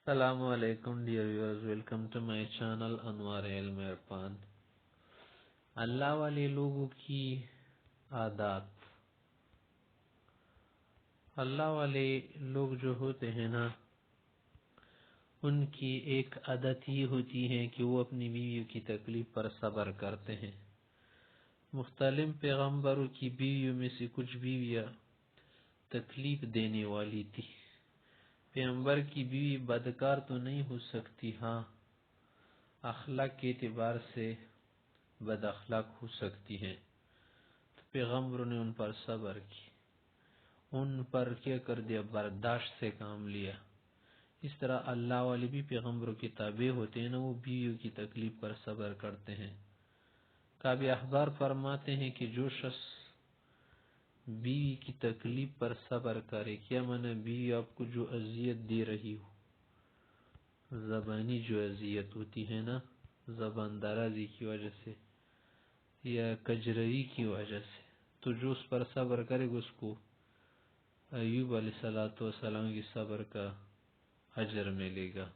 السلام علیکم dear viewers, welcome to my channel Anwar Ilm Irfan. اللہ والے لوگوں کی عادات۔ اللہ والے لوگ جو ہوتے ہیں نا، ان کی ایک عادت یہ ہوتی ہے کہ وہ اپنی بیویوں کی تکلیف پر صبر کرتے ہیں۔ مختلف پیغمبروں کی بیویوں میں سے کچھ بیویاں تکلیف دینے والی تھی۔ پیغمبر کی بیوی بدکار تو نہیں ہو سکتی، ہاں اخلاق کے اعتبار سے بد اخلاق ہو سکتی ہے، تو پیغمبروں نے ان پر صبر کی، ان پر کیا کر دیا، برداشت سے کام لیا۔ اس طرح اللہ والے بھی پیغمبروں کے تابع ہوتے ہیں نا، وہ بیویوں کی تکلیف پر صبر کرتے ہیں۔ کعب احبار فرماتے ہیں کہ جو شخص بیوی کی تکلیف پر صبر کرے، کیا معنی بیوی آپ کو جو اذیت دے رہی ہو، زبانی جو اذیت ہوتی ہے نا، زبان درازی کی وجہ سے یا کجروی کی وجہ سے، تو جو اس پر صبر کرے گا، اس کو ایوب علیہ السلام کی صبر کا اجر ملے گا۔